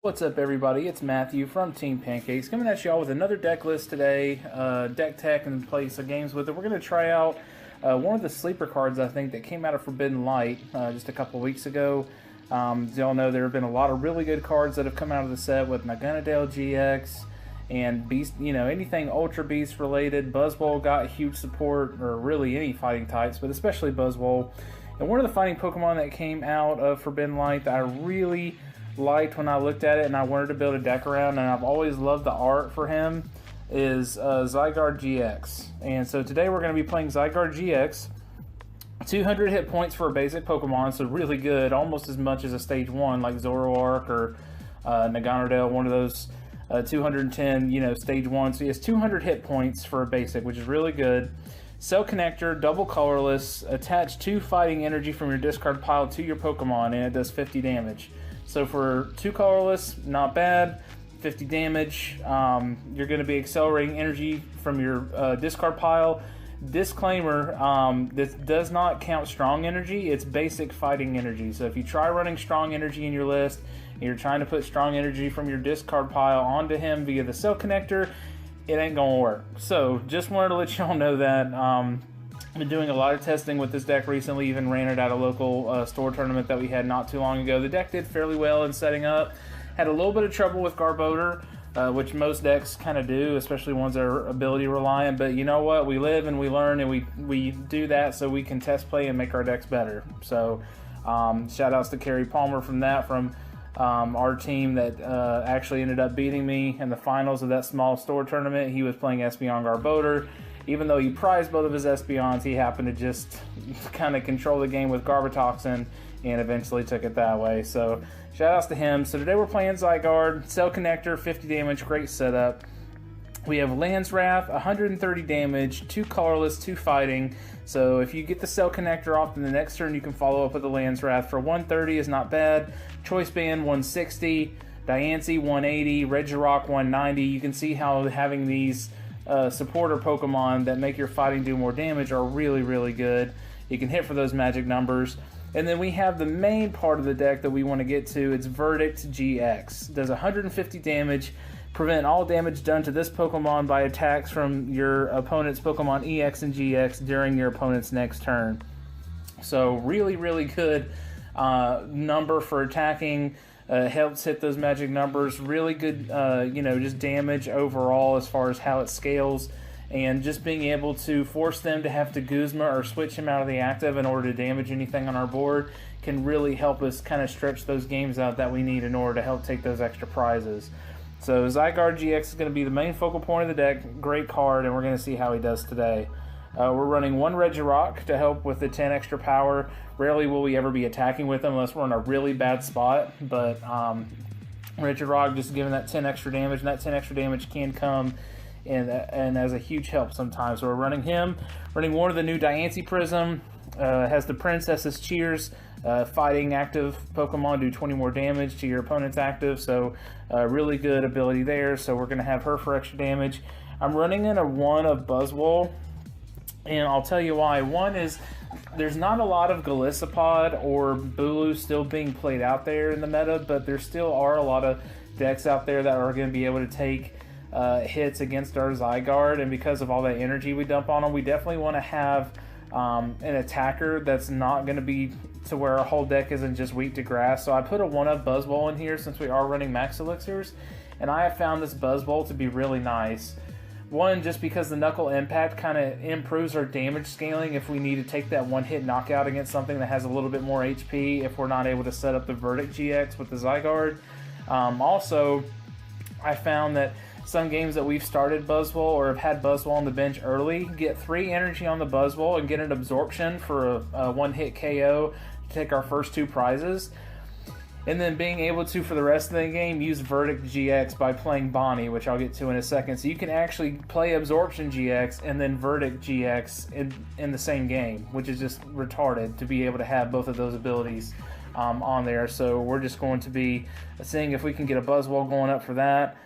What's up, everybody? It's Matthew from TeamPancakes coming at y'all with another deck list today. Deck tech and play some games with it. We're going to try out one of the sleeper cards, I think, that came out of Forbidden Light just a couple weeks ago. As y'all know, there have been a lot of really good cards that have come out of the set with Zygarde GX and Beast, anything Ultra Beast related. Buzzwole got huge support, or really any fighting types, but especially Buzzwole. And one of the fighting Pokemon that came out of Forbidden Light that I really liked when I looked at it and I wanted to build a deck around, and I've always loved the art for him, is Zygarde GX. And so today we're going to be playing Zygarde GX. 200 hit points for a basic Pokemon, so really good, almost as much as a stage 1 like Zoroark or Zygarde, one of those 210, stage 1. So he has 200 hit points for a basic, which is really good. Cell Connector, double colorless, attach 2 fighting energy from your discard pile to your Pokemon, and it does 50 damage. So for 2 colorless, not bad. 50 damage. You're going to be accelerating energy from your discard pile. Disclaimer, this does not count strong energy. It's basic fighting energy. So if you try running strong energy in your list, and you're trying to put strong energy from your discard pile onto him via the Cell Connector, it ain't going to work. So just wanted to let y'all know that. I've been doing a lot of testing with this deck recently, even ran it at a local store tournament that we had not too long ago. The deck did fairly well in setting up. Had a little bit of trouble with Garbodor, which most decks kind of do, especially ones that are ability reliant. But you know what? We live and we learn, and we do that so we can test play and make our decks better. So shout outs to Kerry Palmer from our team that actually ended up beating me in the finals of that small store tournament. He was playing Espeon Garbodor. Even though he prized both of his Espeons, he happened to just kind of control the game with Garbotoxin and eventually took it that way. So shout outs to him. So today we're playing Zygarde, Cell Connector, 50 damage, great setup. We have Land's Wrath, 130 damage, 2 colorless, 2 fighting. So if you get the Cell Connector off, then the next turn you can follow up with the Land's Wrath for 130 is not bad. Choice Band 160, Diancie 180, Regirock 190. You can see how having these supporter Pokemon that make your fighting do more damage are really, really good. You can hit for those magic numbers. And then we have the main part of the deck that we want to get to. It's Verdict GX. Does 150 damage. Prevent all damage done to this Pokemon by attacks from your opponent's Pokemon EX and GX during your opponent's next turn. So really, really good number for attacking. Helps hit those magic numbers. Really good, just damage overall as far as how it scales. And just being able to force them to have to Guzma or switch him out of the active in order to damage anything on our board can really help us kind of stretch those games out that we need in order to help take those extra prizes. So Zygarde GX is going to be the main focal point of the deck. Great card, and we're going to see how he does today. We're running 1 Regirock to help with the 10 extra power. Rarely will we ever be attacking with him unless we're in a really bad spot, but Regirock just giving that 10 extra damage, and that 10 extra damage can come and as a huge help sometimes. So we're running him. Running one of the new Diancie Prism. Has the Princess's Cheers. Fighting active Pokemon do 20 more damage to your opponent's active, so really good ability there. So we're going to have her for extra damage. I'm running in a 1 of Buzzwole, and I'll tell you why. One is there's not a lot of Golisopod or Bulu still being played out there in the meta, but there still are a lot of decks out there that are going to be able to take hits against our Zygarde, and because of all that energy we dump on them, we definitely want to have an attacker that's not going to be to where our whole deck isn't just weak to grass. So I put a 1-up Buzzwole in here since we are running Max Elixirs, and I have found this Buzzwole to be really nice. One, just because the Knuckle Impact kind of improves our damage scaling if we need to take that one-hit knockout against something that has a little bit more HP if we're not able to set up the Verdict GX with the Zygarde. Also, I found that some games that we've started Buzzwole or have had Buzzwole on the bench early, get 3 energy on the Buzzwole and get an absorption for a one-hit KO to take our first 2 prizes. And then being able to, for the rest of the game, use Verdict GX by playing Bonnie, which I'll get to in a second. So you can actually play Absorption GX and then Verdict GX in the same game, which is just retarded to be able to have both of those abilities on there. So we're just going to be seeing if we can get a Buzzwole going up for that.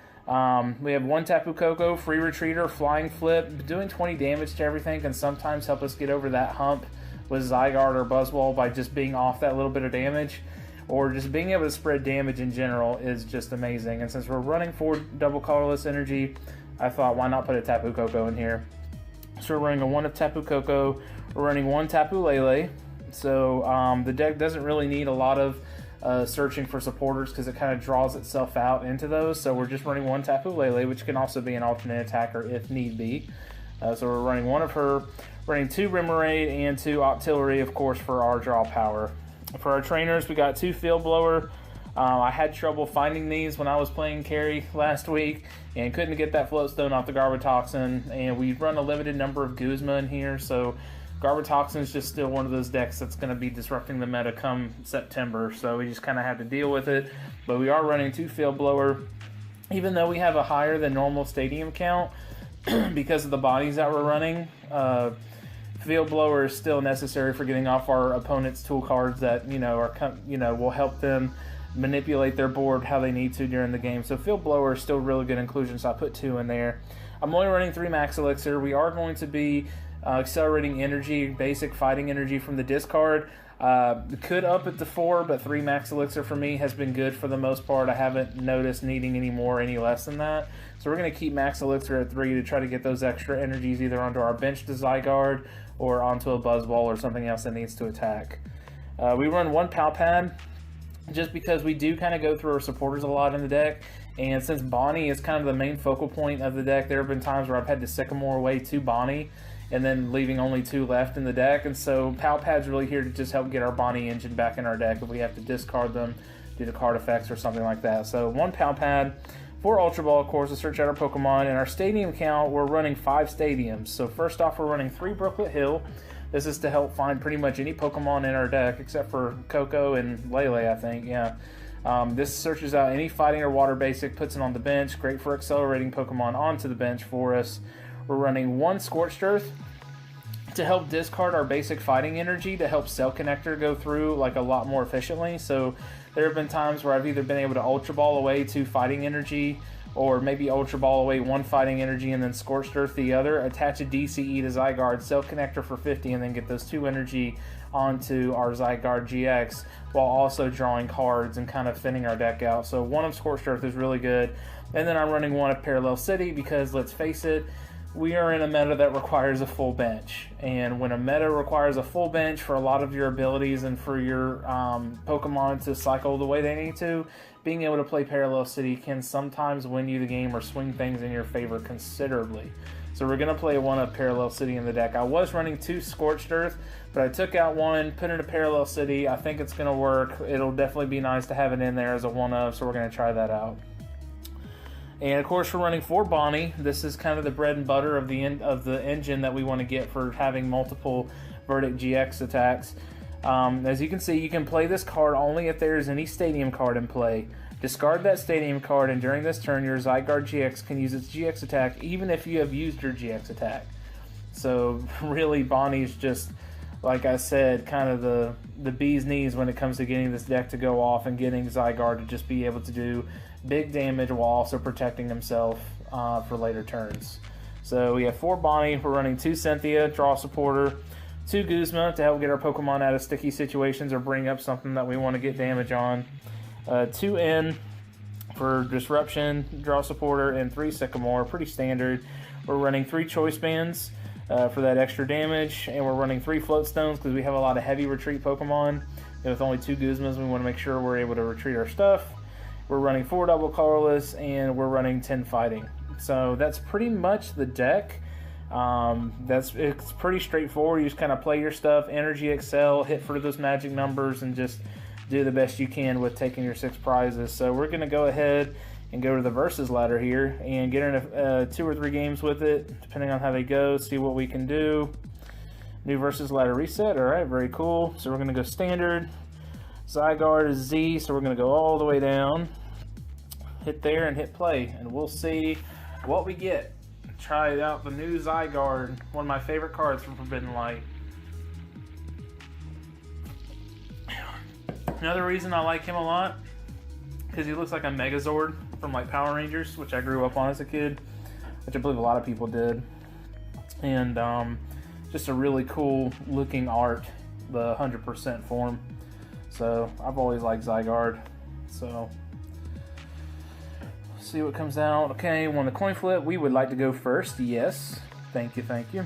We have 1 Tapu Koko, Free Retreater, Flying Flip. Doing 20 damage to everything can sometimes help us get over that hump with Zygarde or Buzzwole by just being off that little bit of damage. or just being able to spread damage in general is just amazing. And since we're running 4 double colorless energy, I thought, why not put a Tapu Koko in here? So we're running a 1 of Tapu Koko, we're running 1 Tapu Lele. So the deck doesn't really need a lot of searching for supporters because it kind of draws itself out into those. So we're just running 1 Tapu Lele, which can also be an alternate attacker if need be. So we're running 1 of her, running 2 Remoraid and 2 Octillery, of course, for our draw power. For our trainers, we got 2 Field Blower. I had trouble finding these when I was playing carry last week and couldn't get that Floatstone off the Garbotoxin, and we run a limited number of Guzma in here, so Garbotoxin is just still one of those decks that's going to be disrupting the meta come September, so we just kind of have to deal with it. But we are running 2 Field Blower, even though we have a higher than normal stadium count because of the bodies that we're running. Field Blower is still necessary for getting off our opponent's tool cards that will help them manipulate their board how they need to during the game. So Field Blower is still really good inclusion, so I put 2 in there. I'm only running 3 Max Elixir. We are going to be accelerating energy, basic fighting energy from the discard. Could up it to 4, but 3 Max Elixir for me has been good for the most part. I haven't noticed needing any more, any less than that. So we're going to keep Max Elixir at 3 to try to get those extra energies either onto our bench to Zygarde or onto a Buzzball or something else that needs to attack. We run 1 Palpad just because we do kind of go through our supporters a lot in the deck. And since Bonnie is kind of the main focal point of the deck, there have been times where I've had to Sycamore away to Bonnie and then leaving only 2 left in the deck. And so Palpad's really here to just help get our Bonnie engine back in our deck if we have to discard them due to card effects or something like that. So 1 Palpad, 4 Ultra Ball, of course, to search out our Pokemon. And our stadium count, we're running 5 stadiums. So first off, we're running 3 Brooklet Hill. This is to help find pretty much any Pokemon in our deck, except for Koko and Lele, I think, yeah. This searches out any fighting or water basic, puts it on the bench. Great for accelerating Pokemon onto the bench for us. We're running 1 Scorched Earth to help discard our basic fighting energy to help Cell Connector go through like a lot more efficiently. So there have been times where I've either been able to Ultra Ball away 2 fighting energy, or maybe Ultra Ball away 1 fighting energy and then Scorched Earth the other, attach a DCE to Zygarde, Cell Connector for 50, and then get those 2 energy onto our Zygarde GX while also drawing cards and kind of thinning our deck out. So 1 of Scorched Earth is really good. And then I'm running 1 of Parallel City because, let's face it, we are in a meta that requires a full bench. And when a meta requires a full bench for a lot of your abilities and for your Pokemon to cycle the way they need to, being able to play Parallel City can sometimes win you the game or swing things in your favor considerably. So we're going to play 1 of Parallel City in the deck. I was running 2 Scorched Earth, but I took out 1, put in a Parallel City. I think it's going to work. It'll definitely be nice to have it in there as a 1 of, so we're going to try that out. And of course we're running 4 Bonnie. This is kind of the bread and butter of the engine that we want to get for having multiple Verdict GX attacks. As you can see, you can play this card only if there is any Stadium card in play. Discard that Stadium card, and during this turn your Zygarde GX can use its GX attack even if you have used your GX attack. So really, Bonnie's just, like I said, kind of the bee's knees when it comes to getting this deck to go off and getting Zygarde to just be able to do big damage while also protecting himself for later turns. So we have 4 Bonnie, we're running 2 Cynthia, draw supporter, 2 Guzma to help get our Pokemon out of sticky situations or bring up something that we want to get damage on, 2 N for disruption, draw supporter, and 3 Sycamore, pretty standard. We're running 3 Choice Bands for that extra damage, and we're running 3 Float Stones because we have a lot of heavy retreat Pokemon. And with only 2 Guzmas, we want to make sure we're able to retreat our stuff. We're running 4 double colorless, and we're running 10 fighting. So that's pretty much the deck. It's pretty straightforward. You just kind of play your stuff, energy excel, hit for those magic numbers, and just do the best you can with taking your 6 prizes. So we're going to go ahead and go to the versus ladder here and get in 2 or 3 games with it, depending on how they go, see what we can do. New versus ladder reset. All right, very cool. So we're going to go standard. Zygarde is Z, so we're going to go all the way down, hit there, and hit play, and we'll see what we get. Try out the new Zygarde, one of my favorite cards from Forbidden Light. Another reason I like him a lot, because he looks like a Megazord from like Power Rangers, which I grew up on as a kid, which I believe a lot of people did. And just a really cool looking art, the 100% form. So I've always liked Zygarde. So see what comes out. Okay, won the coin flip. We would like to go first. Yes. Thank you, thank you.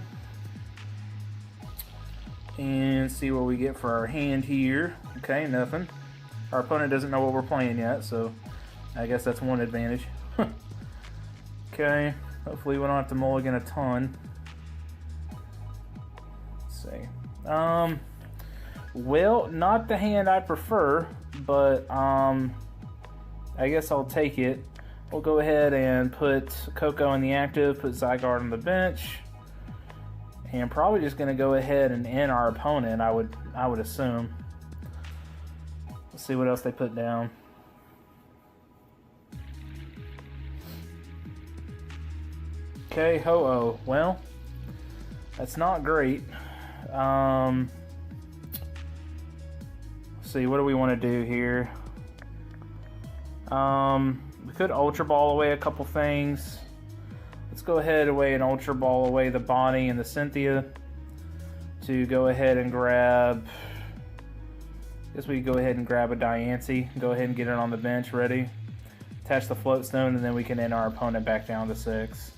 And see what we get for our hand here. Okay, nothing. Our opponent doesn't know what we're playing yet, so I guess that's one advantage. Okay, hopefully we don't have to mulligan a ton. Let's see. Well, not the hand I prefer, but I guess I'll take it. We'll go ahead and put Coco in the active, put Zygarde on the bench, and probably just going to go ahead and end our opponent, I would assume. Let's see what else they put down. Okay, Ho-Oh. Well, that's not great. Let's see, what do we want to do here? We could Ultra Ball away a couple things. Let's go ahead and Ultra Ball away the Bonnie and the Cynthia to go ahead and grab... I guess we could go ahead and grab a Diancie. Go ahead and get it on the bench ready. Attach the Float Stone, and then we can end our opponent back down to 6.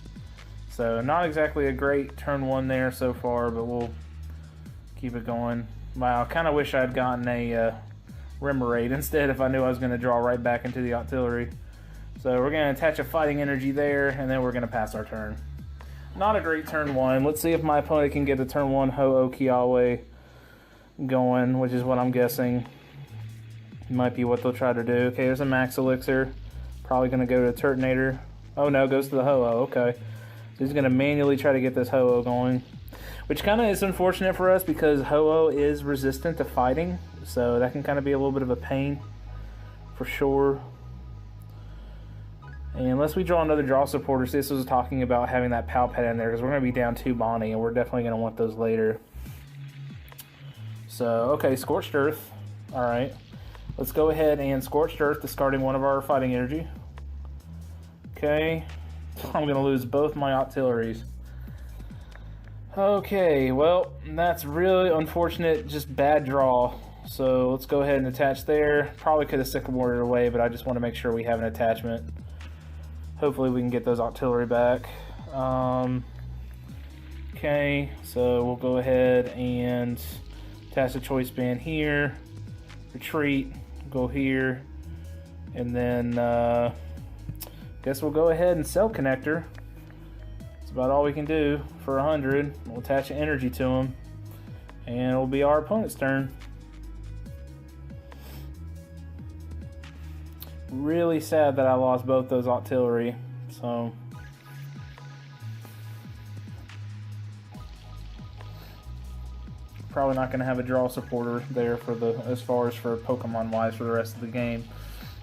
So not exactly a great turn 1 there so far, but we'll keep it going. Wow, I kind of wish I'd gotten a Remoraid instead if I knew I was going to draw right back into the artillery. So we're going to attach a Fighting Energy there, and then we're going to pass our turn. Not a great turn 1. Let's see if my opponent can get a turn 1 Ho-Oh Kiawe going, which is what I'm guessing might be what they'll try to do. Okay, there's a Max Elixir. Probably going to go to Turtonator. Oh no, goes to the Ho-Oh. Okay. So he's going to manually try to get this Ho-Oh going, which kind of is unfortunate for us because Ho-Oh is resistant to fighting, so that can kind of be a little bit of a pain for sure. And unless we draw another draw supporter, so this was talking about having that Palpet in there because we're going to be down 2 Bonnie, and we're definitely going to want those later. So, okay, Scorched Earth. Alright. Let's go ahead and Scorched Earth, discarding one of our Fighting Energy. Okay. I'm going to lose both my Octilleries. Okay, well, that's really unfortunate, just bad draw. So let's go ahead and attach there. Probably could have Sycamore it away, but I just want to make sure we have an attachment. Hopefully we can get those Octillery back. Okay, so we'll go ahead and attach the Choice Band here. Retreat, go here. And then, guess we'll go ahead and Cell Connector. That's about all we can do for 100. We'll attach an energy to him, and it'll be our opponent's turn. Really sad that I lost both those Octillery, so probably not going to have a draw supporter there for the as far as for Pokemon wise for the rest of the game.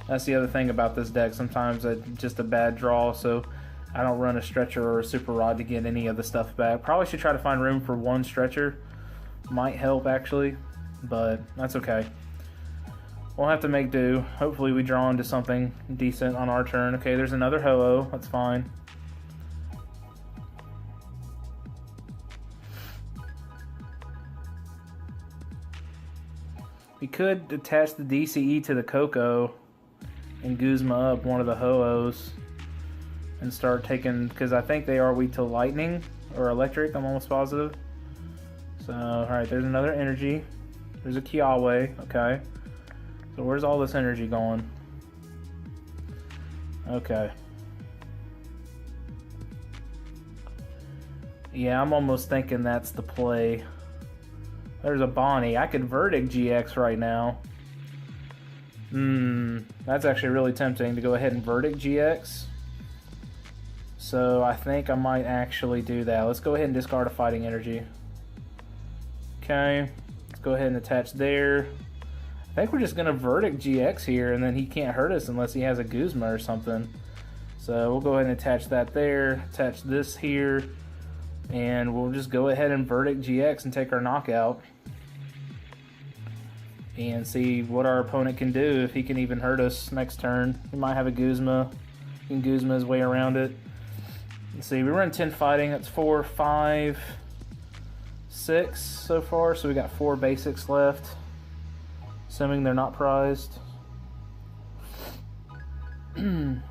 That's the other thing about this deck. Sometimes it's just a bad draw, so I don't run a Stretcher or a Super Rod to get any of the stuff back. Probably should try to find room for 1 Stretcher. Might help actually, but that's okay. We'll have to make do. Hopefully we draw into something decent on our turn. Okay, there's another Ho-Oh. That's fine. We could attach the DCE to the Coco and Guzma up one of the Ho-Ohs and start taking, because I think they are weak to lightning or electric, I'm almost positive. So, alright, there's another energy. There's a Kiawe, okay. So where's all this energy going? Okay. Yeah, I'm almost thinking that's the play. There's a Bonnie. I could Verdict GX right now. That's actually really tempting to go ahead and Verdict GX. So I think I might actually do that. Let's go ahead and discard a Fighting Energy. Okay, let's go ahead and attach there. I think we're just going to Verdict GX here, and then he can't hurt us unless he has a Guzma or something. So we'll go ahead and attach that there, attach this here, and we'll just go ahead and Verdict GX and take our knockout. And see what our opponent can do, if he can even hurt us next turn. He might have a Guzma. He can Guzma his way around it. Let's see, we run 10 fighting. That's 4, 5, 6 so far. So we got 4 basics left. Assuming they're not prized. Let's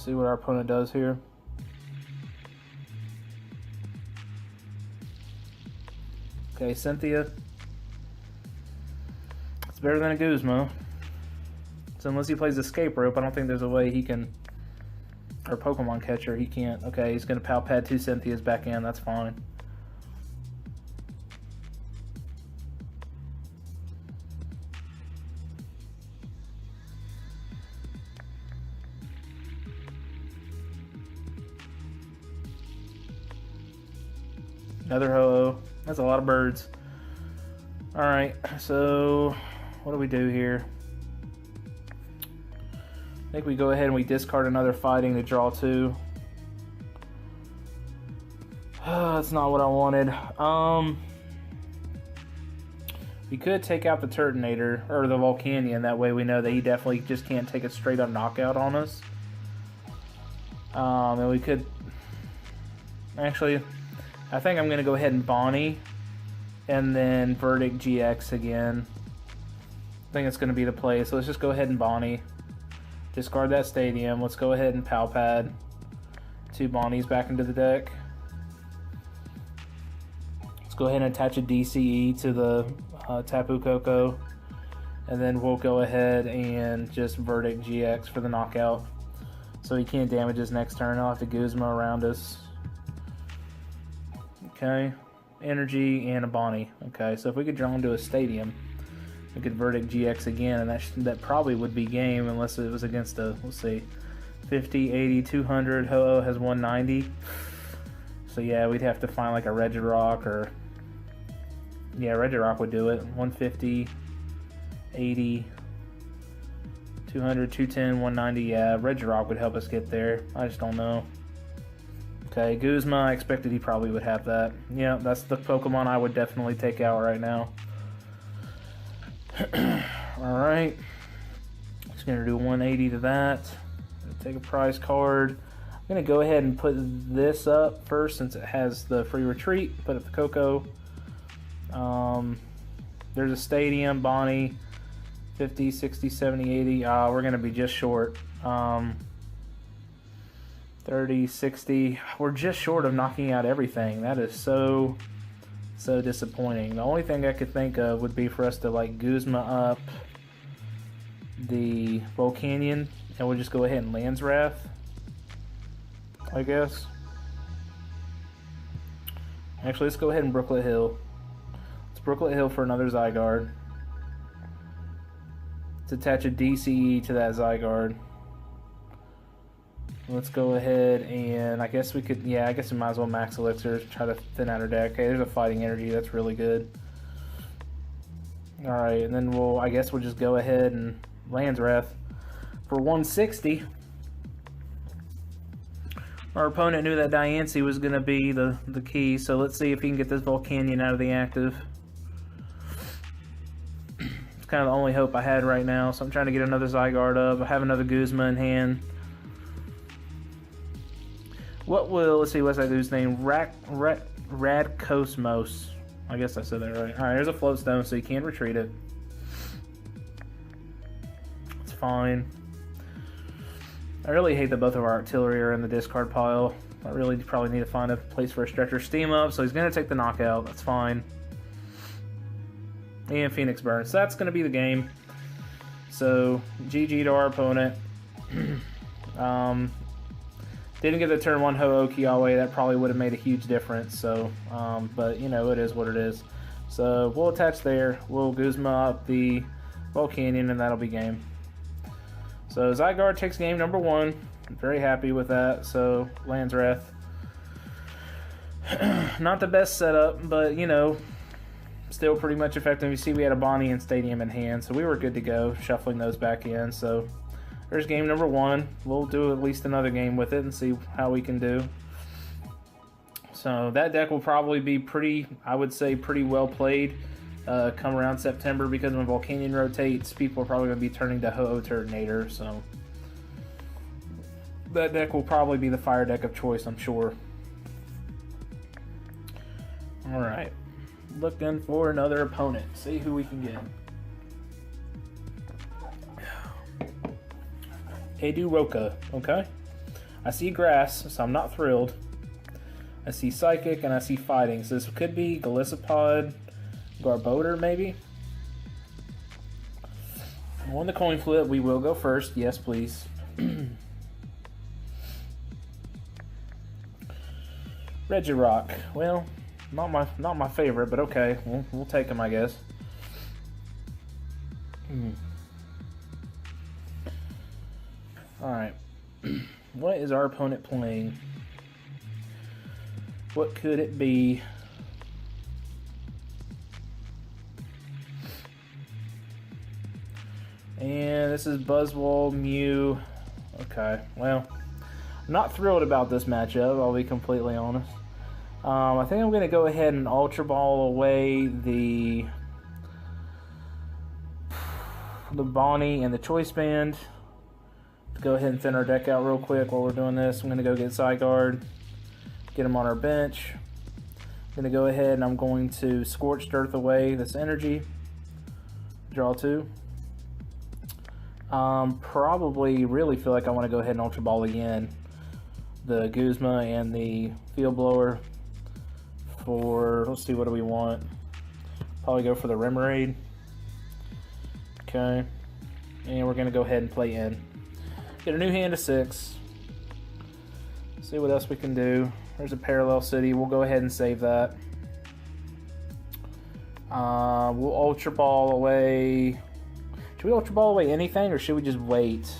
see what our opponent does here. Okay, Cynthia. It's better than a Guzma. So unless he plays Escape Rope, I don't think there's a way he can... Or Pokemon Catcher, he can't. Okay, he's going to Pal Pad 2 Cynthias back in, that's fine. Another Ho-Oh. That's a lot of birds. Alright, so what do we do here? I think we go ahead and we discard another fighting to draw 2. That's not what I wanted. We could take out the Turtonator, or the Volcanion, that way we know that he definitely just can't take a straight up knockout on us. And we could... Actually, I think I'm going to go ahead and Bonnie, and then Verdict GX again. I think it's going to be the play, so let's just go ahead and Bonnie. Discard that Stadium. Let's go ahead and Pal Pad 2 Bonnies back into the deck. Let's go ahead and attach a DCE to the Tapu Koko. And then we'll go ahead and just Verdict GX for the knockout. So he can't damage his next turn. I'll have to Guzma around us. Okay. Energy and a Bonnie. Okay, so if we could draw into a Stadium, we could Verdict GX again, and that probably would be game unless it was against a, let's see, 50, 80, 200. Ho-Oh has 190. So yeah, we'd have to find like a Regirock or... Yeah, Regirock would do it. 150, 80, 200, 210, 190. Yeah, Regirock would help us get there. I just don't know. Okay, Guzma, I expected he probably would have that. Yeah, that's the Pokemon I would definitely take out right now. Alright. Just going to do 180 to that. Take a prize card. I'm going to go ahead and put this up first since it has the free retreat. Put up the Coco. There's a Stadium, Bonnie, 50, 60, 70, 80. We're going to be just short. 30, 60. We're just short of knocking out everything. That is so disappointing. The only thing I could think of would be for us to like Guzma up the Volcanion, and we'll just go ahead and Land's Wrath, I guess. Actually, let's go ahead and Brooklet Hill. Let's Brooklet Hill for another Zygarde. Let's attach a DCE to that Zygarde. Let's go ahead and I guess we could, yeah, I guess we might as well Max Elixir, try to thin out our deck. Okay, there's a Fighting Energy, that's really good. Alright, and then I guess we'll just go ahead and Land's Wrath for 160. Our opponent knew that Diancie was going to be the key, so let's see if he can get this Volcanion out of the active. It's kind of the only hope I had right now, so I'm trying to get another Zygarde up. I have another Guzma in hand. What will, let's see, what's that dude's name? Radcosmos. I guess I said that right. Alright, there's a Float Stone, so you can't retreat it. It's fine. I really hate that both of our artillery are in the discard pile. I really probably need to find a place for a Stretcher Steam Up, so he's going to take the knockout. That's fine. And Phoenix Burn. So that's going to be the game. So, GG to our opponent. Didn't get the turn 1 Ho-Oh Kiawe. That probably would have made a huge difference. So, but, you know, it is what it is. So, we'll attach there. We'll Guzma up the Volcanion, and that'll be game. So, Zygarde takes game number 1. I'm very happy with that. So, Land's Wrath. Not the best setup, but, you know, still pretty much effective. You see we had a Bonnie and Stadium in hand, so we were good to go, shuffling those back in. So, there's game number 1. We'll do at least another game with it and see how we can do. So that deck will probably be pretty, I would say, pretty well played come around September, because when Volcanion rotates, people are probably going to be turning to Ho-Oh Turtonator. So that deck will probably be the fire deck of choice, I'm sure. Alright. Looking for another opponent. See who we can get. Roka, okay. I see grass, so I'm not thrilled. I see psychic and I see fighting, so this could be Golisopod, Garbodor maybe. On the coin flip, we will go first. Yes, please. Regirock. Well, not my favorite, but okay. We'll take him, I guess. All right. What is our opponent playing? What could it be? And this is Buzzwole, Mew. Okay, well, I'm not thrilled about this matchup, I'll be completely honest. I think I'm going to go ahead and Ultra Ball away the Bonnie and the Choice Band. Go ahead and thin our deck out real quick while we're doing this. I'm going to go get Zygarde, get him on our bench. I'm going to go ahead and I'm going to Scorched Earth away this energy. Draw 2. Probably really feel like I want to go ahead and Ultra Ball again the Guzma and the Field Blower for, let's see, what do we want? Probably go for the Remoraid. Okay. And we're going to go ahead and play in. Get a new hand of 6. See what else we can do. There's a Parallel City. We'll go ahead and save that. We'll Ultra Ball away. Should we Ultra Ball away anything, or should we just wait?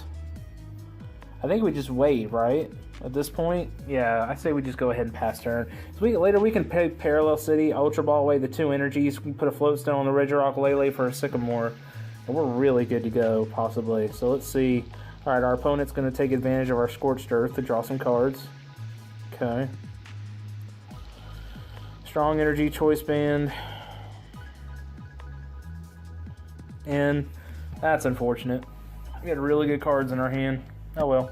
I think we just wait, right? At this point? Yeah, I say we just go ahead and pass turn. So later we can pay Parallel City, Ultra Ball away the 2 energies. We can put a Floatstone on the Regirock Lele for a Sycamore. And we're really good to go, possibly. So let's see. Alright, our opponent's going to take advantage of our Scorched Earth to draw some cards. Okay. Strong Energy, Choice Band. And that's unfortunate. We had really good cards in our hand. Oh well.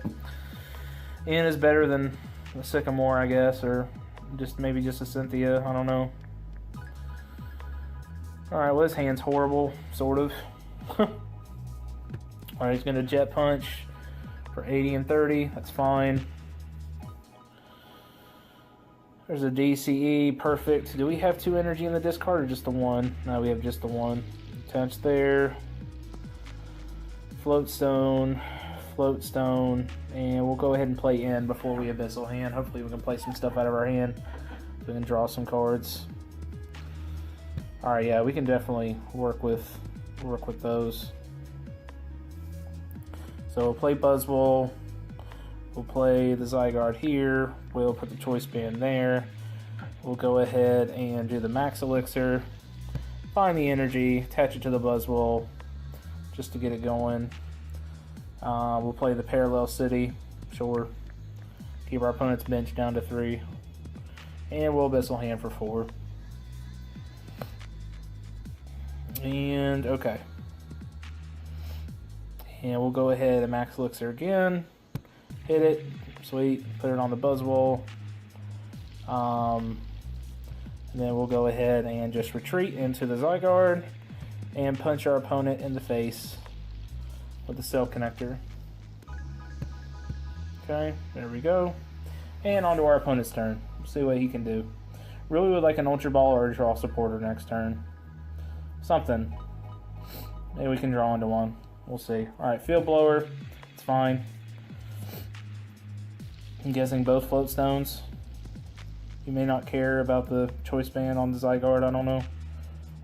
N is better than the Sycamore, I guess, or just maybe just a Cynthia. I don't know. Alright, well, his hand's horrible, sort of. Alright, he's going to Jet Punch for 80 and 30. That's fine. There's a DCE. Perfect. Do we have 2 energy in the discard or just the 1? No, we have just the 1. Touch there. Floatstone. Floatstone. And we'll go ahead and play in before we Abyssal Hand. Hopefully we can play some stuff out of our hand. So we can draw some cards. Alright, yeah, we can definitely work with those. So we'll play Buzzwole. We'll play the Zygarde here. We'll put the Choice Band there. We'll go ahead and do the Max Elixir. Find the energy, attach it to the Buzzwole just to get it going. We'll play the Parallel City, sure. Keep our opponent's bench down to 3. And we'll Abyssal Hand for 4. And, okay. And we'll go ahead and Max Elixir again. Hit it. Sweet. Put it on the Buzzwole. And then we'll go ahead and just retreat into the Zygarde and punch our opponent in the face with the Cell Connector. Okay, there we go. And on to our opponent's turn. See what he can do. Really would like an Ultra Ball or a Draw Supporter next turn. Something. Maybe we can draw into one. We'll see. Alright, Field Blower. It's fine. I'm guessing both Floatstones. You may not care about the Choice Band on the Zygarde, I don't know.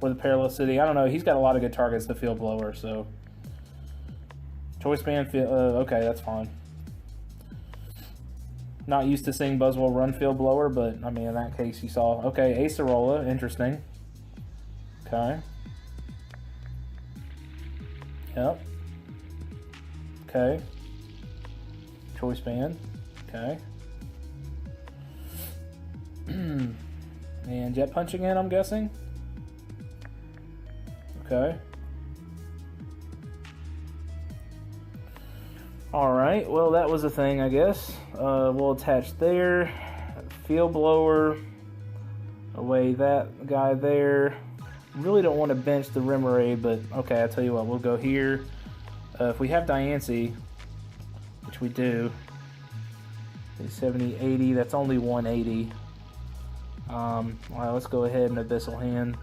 Or the Parallel City. I don't know. He's got a lot of good targets to Field Blower, so. Choice Band, okay, that's fine. Not used to seeing Buzzwole run Field Blower, but, I mean, in that case you saw. Okay, Acerola, interesting. Okay. Yep. Okay. Choice Band. Okay. And Jet Punch again, I'm guessing. Okay. Alright, well that was a thing, I guess. We'll attach there. Field Blower. away that guy there. Really don't want to bench the Remoraid, but okay, I'll tell you what, we'll go here. If we have Diancie, which we do, 70, 80, that's only 180. Alright, let's go ahead and Abyssal Hand.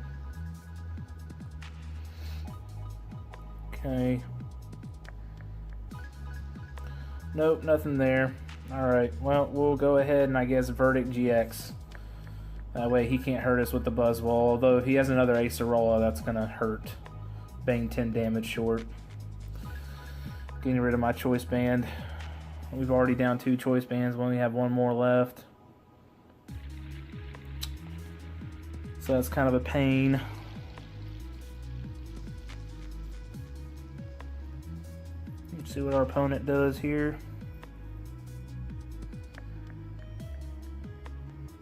Okay. Nope, nothing there. Alright, well, we'll go ahead and I guess Verdict GX. That way he can't hurt us with the Buzzwole, although if he has another Acerola, that's going to hurt. Bang 10 damage short. Getting rid of my Choice Band. We've already down 2 Choice Bands, we only have 1 more left. So that's kind of a pain. Let's see what our opponent does here.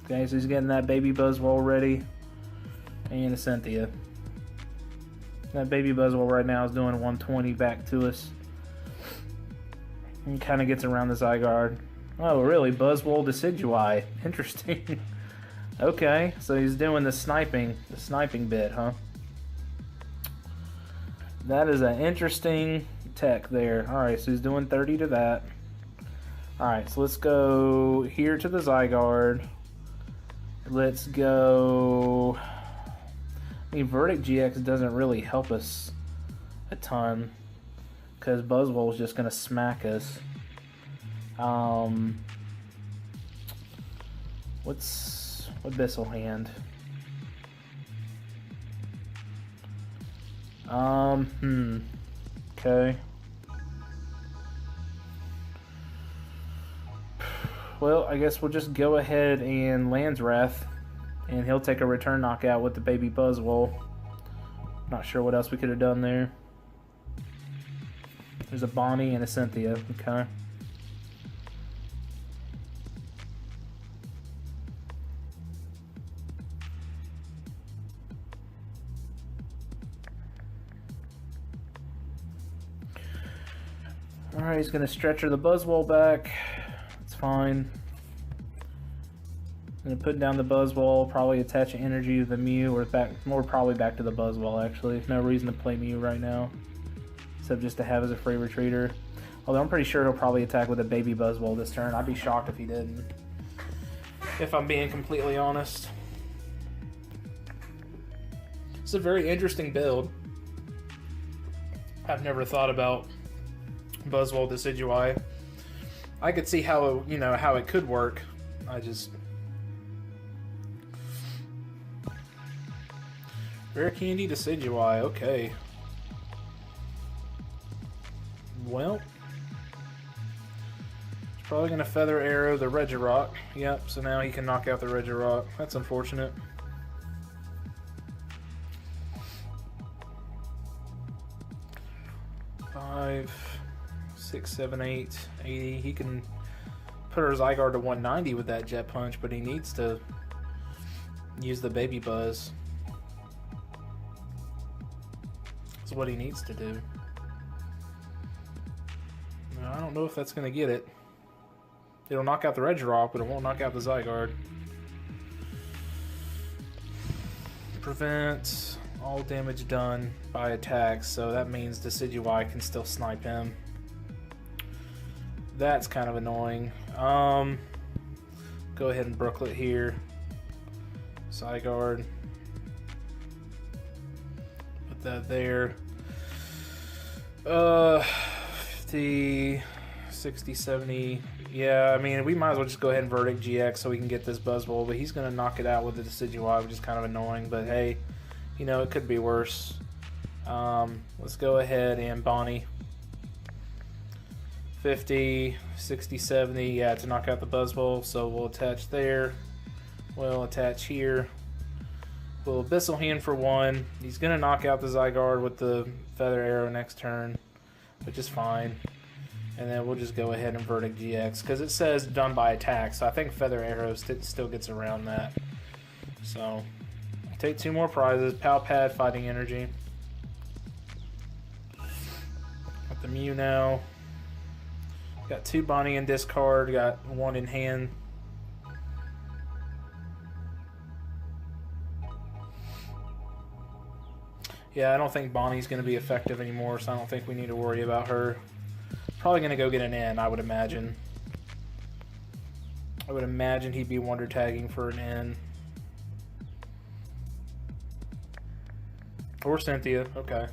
Okay, so he's getting that baby Buzzwole ready. And a Cynthia. That baby Buzzwole right now is doing 120 back to us. And kind of gets around the Zygarde. Oh, really? Buzzwole Decidueye. Interesting. Okay, so he's doing the sniping bit, huh? That is an interesting tech there. Alright, so he's doing 30 to that. Alright, so let's go here to the Zygarde. Let's go... I mean, Verdict GX doesn't really help us a ton, because Buzzwole's just going to smack us. What's Abyssal Hand? Okay. Well, I guess we'll just go ahead and Land's Wrath, and he'll take a return knockout with the baby Buzzwole. Not sure what else we could have done there. There's a Bonnie and a Cynthia. Okay. Alright, he's going to stretcher the Buzzwole back. It's fine. I'm going to put down the Buzzwole, probably attach an energy to the Mew, or back, more probably back to the Buzzwole actually. No reason to play Mew right now, except just to have as a free retreater. Although I'm pretty sure he'll probably attack with a baby Buzzwole this turn. I'd be shocked if he didn't, if I'm being completely honest. It's a very interesting build. I've never thought about Buzzwole Decidueye. I could see how, you know, how it could work. I just... Rare Candy Decidueye, okay. Well, he's probably going to Feather Arrow the Regirock. Yep, so now he can knock out the Regirock. That's unfortunate. Five, 6, 7, 8, 80. He can put our Zygarde to 190 with that Jet Punch, but he needs to use the Baby Buzz. That's what he needs to do. Now, I don't know if that's going to get it. It'll knock out the Regirock, but it won't knock out the Zygarde. Prevent all damage done by attacks, so that means Decidueye can still snipe him. That's kind of annoying. Go ahead and Brooklet here. Zygarde. Put that there. 50, 60, 70. Yeah, I mean, we might as well just go ahead and Verdict GX so we can get this Buzzwole, but he's going to knock it out with the Decidueye, which is kind of annoying, but hey, you know, it could be worse. Let's go ahead and Bonnie. 50, 60, 70, yeah, to knock out the Buzzwole, so we'll attach there. We'll attach here. We'll Abyssal Hand for 1. He's going to knock out the Zygarde with the Feather Arrow next turn, which is fine. And then we'll just go ahead and Verdict GX, because it says done by attack, so I think Feather Arrow still gets around that. So, take 2 more prizes. Pal Pad, Fighting Energy. Got the Mew now. Got 2 Bonnie in discard, got 1 in hand. Yeah, I don't think Bonnie's going to be effective anymore, so I don't think we need to worry about her. Probably going to go get an N, I would imagine. I would imagine he'd be wonder tagging for an N. Or Cynthia, okay.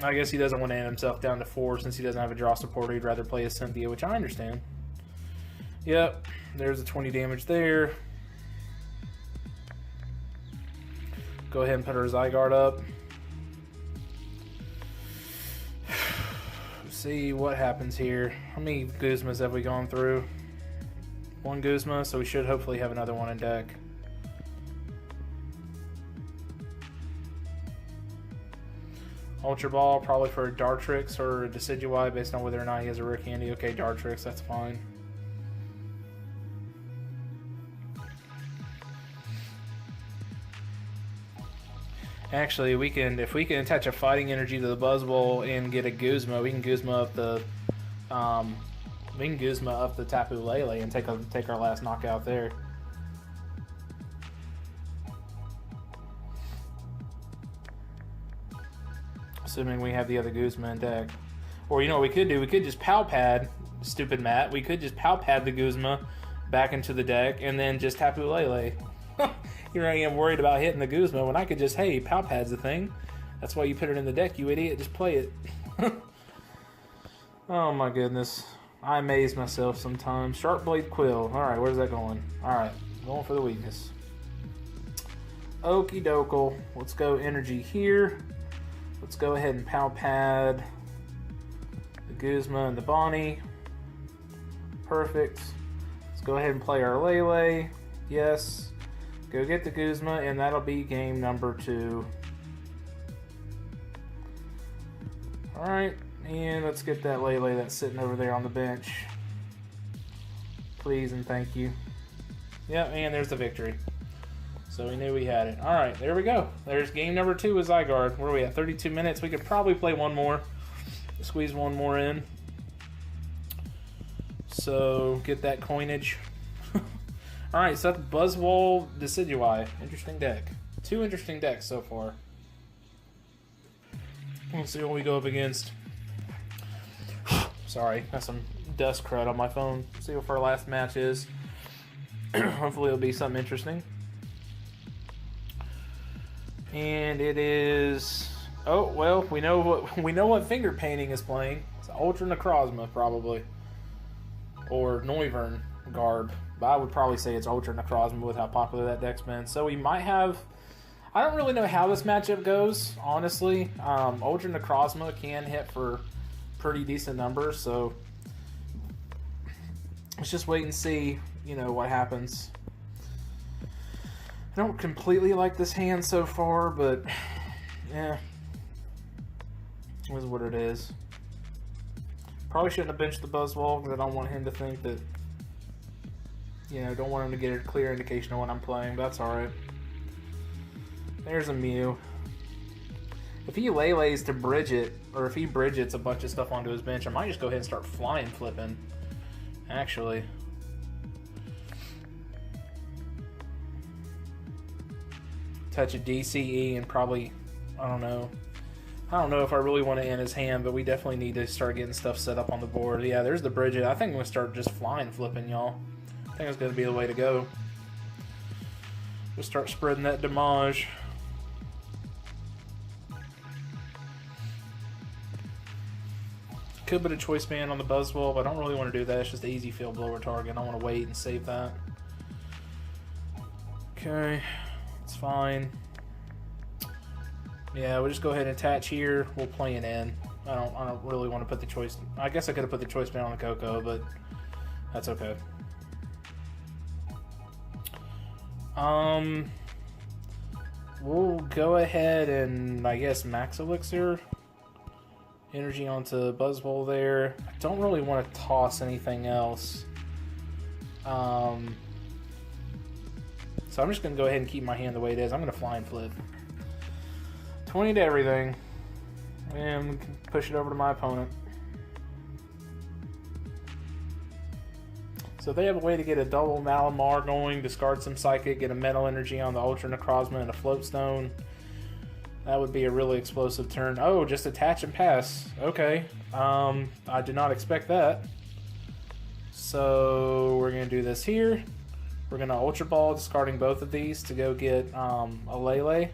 I guess he doesn't want to end himself down to 4 since he doesn't have a draw supporter. He'd rather play a Cynthia, which I understand. Yep, there's a 20 damage there. Go ahead and put our Zygarde up. See what happens here. How many Guzmas have we gone through? 1 Guzma, so we should hopefully have another one in deck. Ultra Ball, probably for a Dartrix or a Decidueye based on whether or not he has a rare candy. Okay, Dartrix, that's fine. Actually, if we can attach a fighting energy to the Buzzwole and get a Guzma, we can Guzma up the Tapu Lele and take our last knockout there. Assuming we have the other Guzma in deck. Or you know what we could do? We could just Pow Pad, stupid Matt. We could just Pow Pad the Guzma back into the deck and then just Tapu Lele. Here I am worried about hitting the Guzma when I could just, hey, Pow Pad's the thing. That's why you put it in the deck, you idiot. Just play it. Oh my goodness. I amaze myself sometimes. Sharp Blade Quill. Alright, where's that going? Alright, going for the weakness. Okie dokie. Let's go energy here. Let's go ahead and Pow Pad the Guzma and the Bonnie. Perfect. Let's go ahead and play our Lele. Yes. Go get the Guzma, and that'll be game number 2. Alright, and let's get that Lele that's sitting over there on the bench. Please and thank you. Yep, and there's the victory. So we knew we had it. Alright, there we go. There's game number 2 with Zygarde. Where are we at? 32 minutes. We could probably play one more. Squeeze one more in. So, get that coinage. Alright, so that's Buzzwole, Decidueye. Interesting deck. 2 interesting decks so far. Let's see what we go up against. Sorry, got some dust crud on my phone. See what our last match is. Hopefully it'll be something interesting. And it is... Oh, well, we know what finger painting is playing. It's Ultra Necrozma, probably. Or Noivern Garb. But I would probably say it's Ultra Necrozma with how popular that deck's been. So we might have... I don't really know how this matchup goes, honestly. Ultra Necrozma can hit for pretty decent numbers, so... Let's just wait and see, you know, what happens. I don't completely like this hand so far, but... Yeah. It is what it is. Probably shouldn't have benched the Buzzwole, because I don't want him to think that... You know, don't want him to get a clear indication of what I'm playing, but that's alright. There's a Mew. If he Lele's to Bridget, or if he Bridgets a bunch of stuff onto his bench, I might just go ahead and start flying flipping. Actually. Touch a DCE and probably, I don't know if I really want to end his hand, but we definitely need to start getting stuff set up on the board. Yeah, there's the Bridget. I think I'm going to start just flying flipping, y'all. I think it's going to be the way to go. Just start spreading that damage. Could put a Choice Band on the Buzzwole, but I don't really want to do that. It's just an easy field blower target. I want to wait and save that. Okay, it's fine. Yeah, we'll just go ahead and attach here. We'll play an in. I don't really want to put the choice. I guess I could have put the Choice Band on the Coco, but that's okay. We'll go ahead and, I guess, Max Elixir. Energy onto Buzzwole there. I don't really want to toss anything else. So I'm just going to go ahead and keep my hand the way it is. I'm going to fly and flip. 20 to everything. And push it over to my opponent. So they have a way to get a double Malamar going, discard some Psychic, get a Metal Energy on the Ultra Necrozma and a Float Stone. That would be a really explosive turn. Oh, just attach and pass. Okay. I did not expect that. So we're going to do this here. We're going to Ultra Ball, discarding both of these to go get a Lele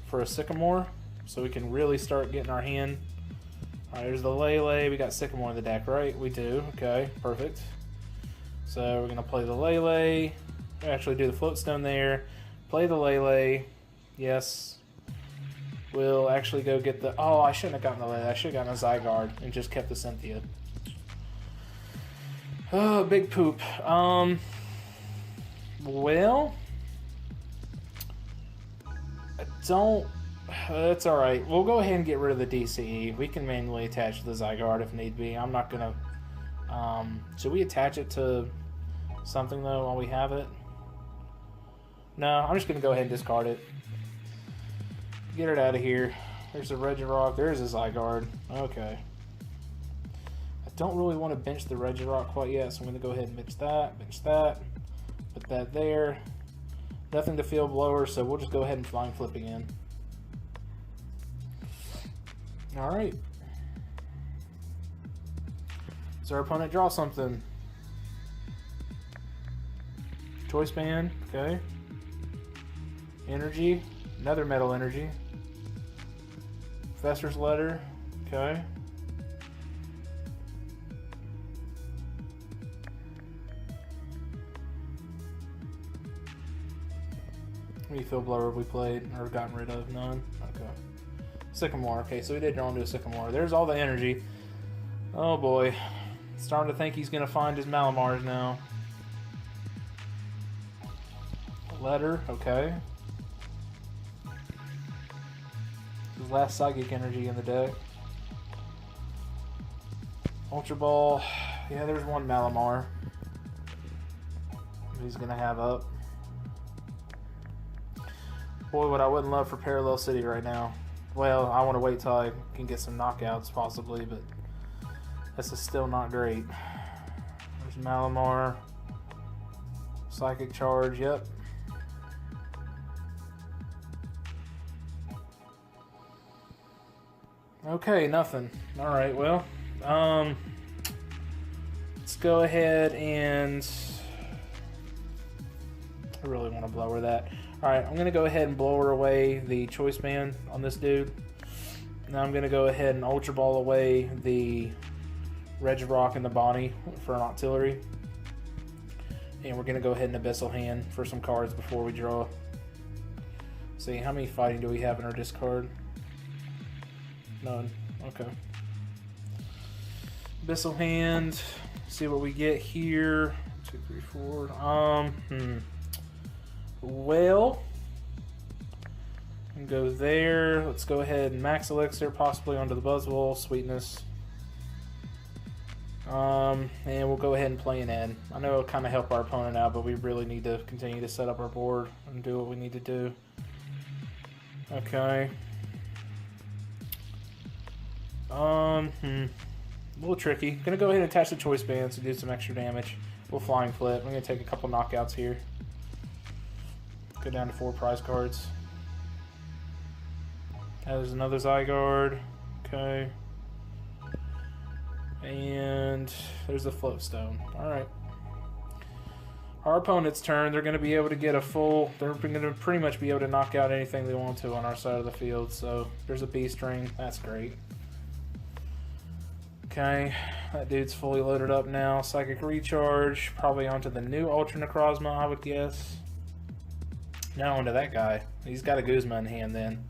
for a Sycamore. So we can really start getting our hand. Alright, there's the Lele. We got Sycamore in the deck, right? We do. Okay, perfect. So we're going to play the Lele. Actually do the Floatstone there. Play the Lele. Yes. We'll actually go get the... Oh, I shouldn't have gotten the Lele. I should have gotten a Zygarde and just kept the Cynthia. Oh, big poop. Well... I don't... That's alright. We'll go ahead and get rid of the DCE. We can manually attach the Zygarde if need be. I'm not gonna... should we attach it to something, though, while we have it? No, I'm just gonna go ahead and discard it. Get it out of here. There's a Regirock. There's a Zygarde. Okay. I don't really want to bench the Regirock quite yet, so I'm going to go ahead and bench that, put that there. Nothing to field blower, so we'll just go ahead and Flying Flip again. Alright. Does our opponent draw something? Choice Band, okay. Energy, another Metal Energy. Professor's Letter, okay. How many Field Blower have we played or gotten rid of? None? Okay. Sycamore, okay, so we did draw into a Sycamore. There's all the energy. Oh boy. Starting to think he's gonna find his Malamars now. Letter, okay. His last Psychic Energy in the deck. Ultra Ball. Yeah, there's one Malamar he's gonna have up. Boy, what I wouldn't love for Parallel City right now. Well, I want to wait till I can get some knockouts possibly, but this is still not great. There's Malamar. Psychic Charge, yep. Okay, nothing. Alright, well, let's go ahead and... I really want to blower that. Alright, I'm going to go ahead and blower away the Choice Band on this dude. Now I'm going to go ahead and Ultra Ball away the Regirock and the Bonnie for an Octillery. And we're going to go ahead and Abyssal Hand for some cards before we draw. See, how many fighting do we have in our discard? None. Okay. Abyssal Hand. See what we get here. 2, 3, 4. Well, and go there. Let's go ahead and Max Elixir, possibly onto the Buzzwole. Sweetness. And we'll go ahead and play an N. I know it'll kind of help our opponent out, but we really need to continue to set up our board and do what we need to do. Okay. A little tricky. Gonna go ahead and attach the Choice Bands to do some extra damage. We'll Flying Flip. I'm gonna take a couple knockouts here. Go down to 4 prize cards. There's another Zygarde. Okay. And there's a Floatstone. Alright. Our opponent's turn, they're going to be able to get a full... They're going to pretty much be able to knock out anything they want to on our side of the field. So there's a B-String. That's great. Okay. That dude's fully loaded up now. Psychic Recharge. Probably onto the new Ultra Necrozma, I would guess. Now onto that guy. He's got a Guzma in hand then.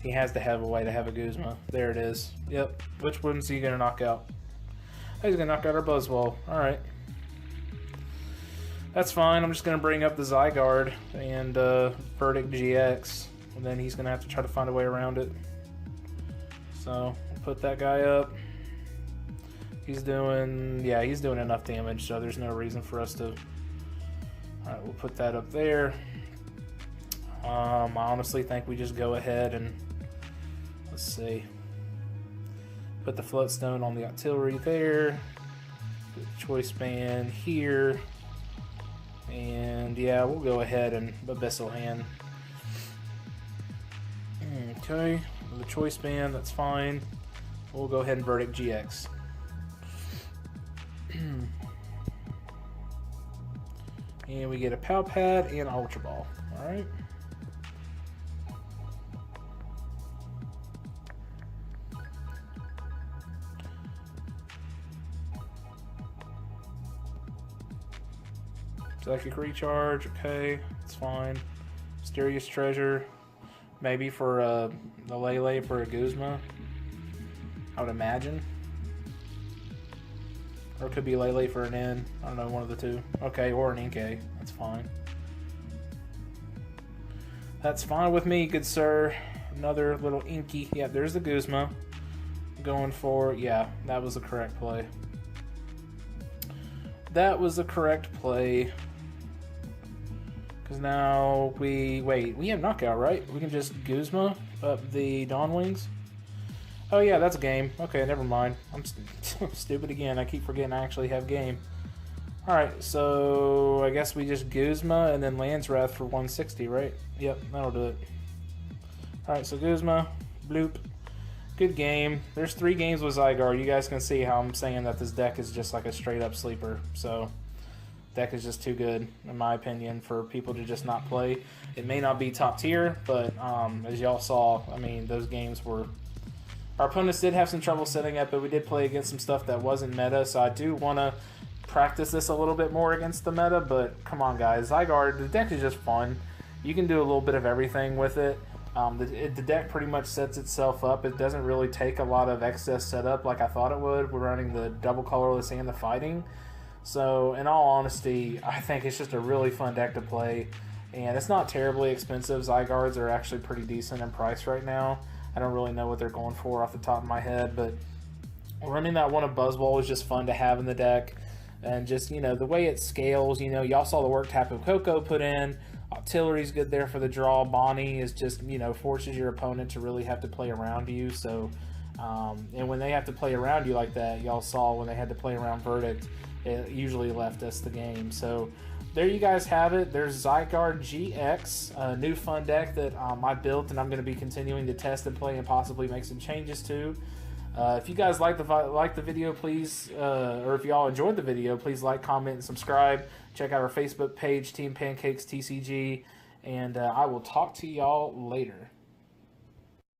He has to have a way to have a Guzma. There it is. Yep. Which one's he going to knock out? Oh, he's going to knock out our Buzzwole. Alright. That's fine. I'm just going to bring up the Zygarde and Verdict GX. And then he's going to have to try to find a way around it. So, we'll put that guy up. He's doing... Yeah, he's doing enough damage, so there's no reason for us to... Alright, we'll put that up there. I honestly think we just go ahead and... Let's see. Put the Floatstone on the Artillery there. Put the Choice Band here. And yeah, we'll go ahead and Abyssal Hand. Okay, the choice band, that's fine. We'll go ahead and Verdict GX. And we get a Pow Pad and Ultra Ball. Alright. Psychic Recharge, okay, it's fine. Mysterious Treasure, maybe for the Lele for a Guzma, I would imagine. Or it could be Lele for an N, I don't know, one of the two. Okay, or an Inkay, that's fine. That's fine with me, good sir. Another little Inky, yeah, there's the Guzma. Going for, yeah, that was the correct play. That was the correct play. Because now we have knockout, right? We can just Guzma up the Dawn Wings. Oh yeah, that's a game. Okay, never mind. I'm stupid again. I keep forgetting I actually have game. Alright, so I guess we just Guzma and then Landsrath for 160, right? Yep, that'll do it. Alright, so Guzma, bloop. Good game. There's 3 games with Zygarde. You guys can see how I'm saying that this deck is just like a straight up sleeper. So deck is just too good, in my opinion, for people to just not play. It may not be top tier, but as y'all saw, I mean, those games were... Our opponents did have some trouble setting up, but we did play against some stuff that wasn't meta, so I do want to practice this a little bit more against the meta, but come on, guys. Zygarde, the deck is just fun. You can do a little bit of everything with it. The deck pretty much sets itself up. It doesn't really take a lot of excess setup like I thought it would. We're running the double colorless and the fighting. So, in all honesty, I think it's just a really fun deck to play, and it's not terribly expensive. Zygardes are actually pretty decent in price right now. I don't really know what they're going for off the top of my head, but running that one of Buzzwole is just fun to have in the deck, and just, you know, the way it scales, you know, y'all saw the work Tapu Koko put in. Artillery's good there for the draw. Bonnie is just, you know, forces your opponent to really have to play around you, so, and when they have to play around you like that, y'all saw when they had to play around Verdict, it usually left us the game. So there you guys have it. There's Zygarde GX, a new fun deck that I built and I'm going to be continuing to test and play and possibly make some changes to. If you guys like the video, please, or if y'all enjoyed the video, please like, comment, and subscribe. Check out our Facebook page, Team Pancakes TCG, and I will talk to y'all later.